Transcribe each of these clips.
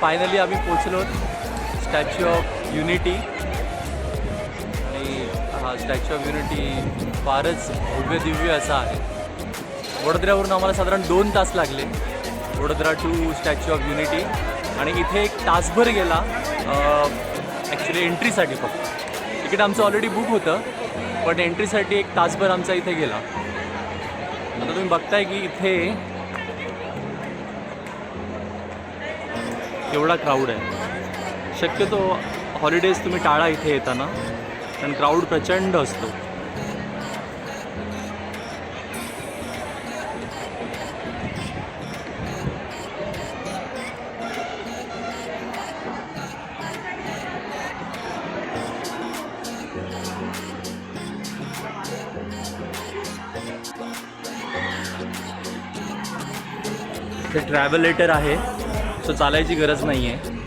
Finally आम्ही पोचलो statue of Unity. आणि हा स्टॅच्यू ऑफ युनिटी फारच भव्य दिव्य असा आहे. वडोदऱ्यावरून आम्हाला साधारण 2 तास लागले, Vadodara to Statue of Unity. आणि इथे 1 तासभर गेला ॲक्च्युली एंट्रीसाठी. फक्त तिकीट आमचं ऑलरेडी बुक होतं, पण एंट्रीसाठी 1 तासभर आमचा इथे गेला. आता तुम्ही बघताय की इथे एवढा क्राऊड आहे. शक्यतो हॉलिडेज तुम्ही टाळा इथे येताना, कारण क्राऊड प्रचंड असतो. इथे ट्रॅव्हलेटर आहे, सो चालायची गरज नाही आहे.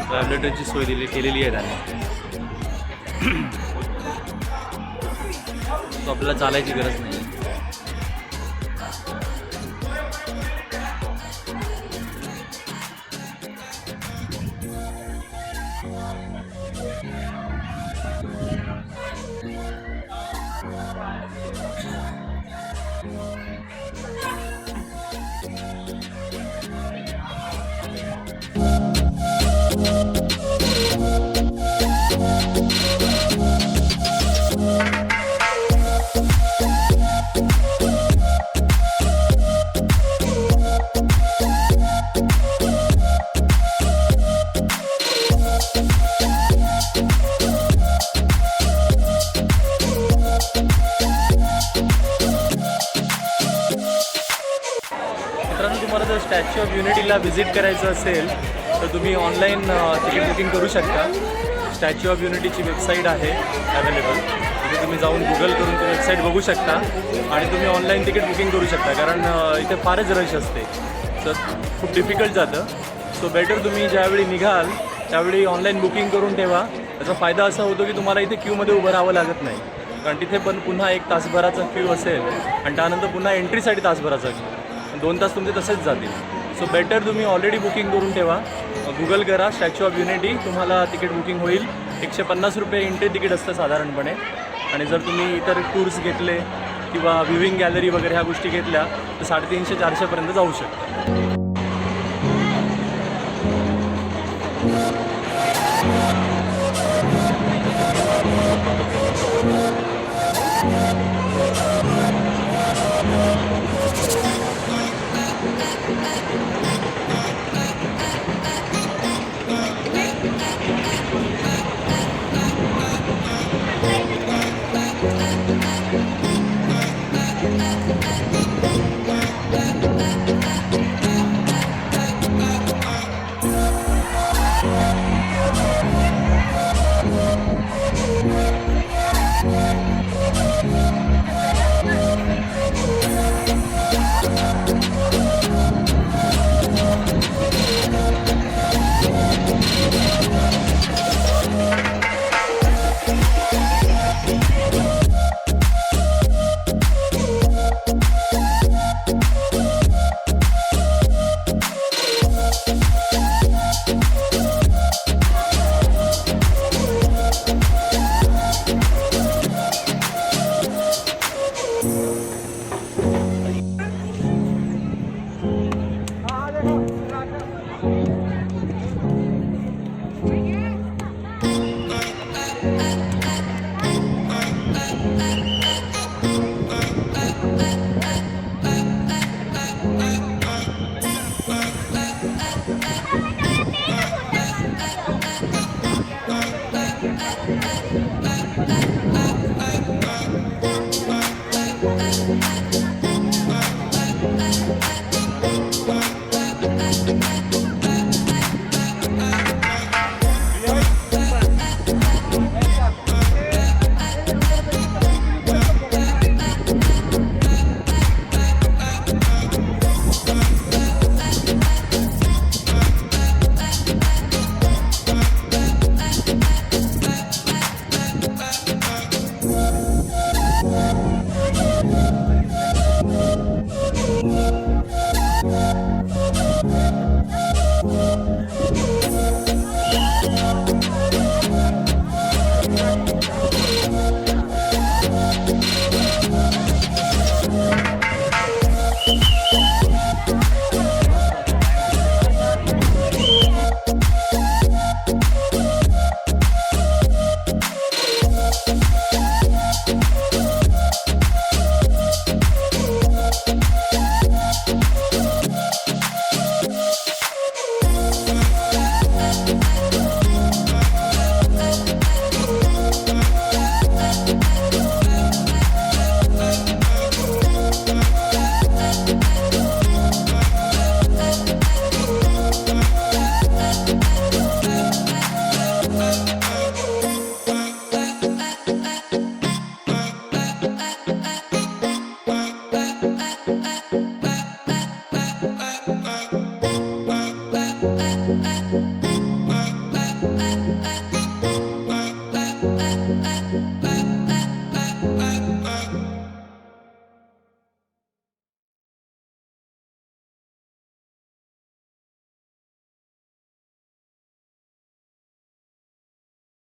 ट्रॅव्हलेटरची सोय केलेली आहे त्यांनी, सो आपल्याला चालायची गरज नाही. तुम्हाला जर स्टॅच्यू ऑफ युनिटीला व्हिजिट करायचं असेल तर तुम्ही ऑनलाईन तिकीट बुकिंग करू शकता. स्टॅच्यू ऑफ युनिटीची वेबसाईट आहे अवेलेबल, तिथे तुम्ही जाऊन गुगल करून ती वेबसाईट बघू शकता आणि तुम्ही ऑनलाईन तिकीट बुकिंग करू शकता. कारण इथे फारच रश असते, तर खूप डिफिकल्ट जातं. सो बेटर तुम्ही ज्यावेळी निघाल त्यावेळी ऑनलाईन बुकिंग करून ठेवा. त्याचा फायदा असा होतो की तुम्हाला इथे क्यूमध्ये उभं राहावं लागत नाही, कारण तिथे पण पुन्हा 1 तासभराचा क्यू असेल आणि त्यानंतर पुन्हा एंट्रीसाठी तासभराचा क्यू. 2 तास तुमचे तसेच जातील. सो बेटर तुम्ही ऑलरेडी बुकिंग करून ठेवा. गुगल करा स्टॅच्यू ऑफ युनिटी, तुम्हाला तिकीट बुकिंग होईल. 150 रुपये एंट्री तिकीट असतं साधारणपणे. आणि जर तुम्ही इतर टूर्स घेतले किंवा व्ह्यूइंग गॅलरी वगैरे ह्या गोष्टी घेतल्या तर 350-400 पर्यंत जाऊ शकता.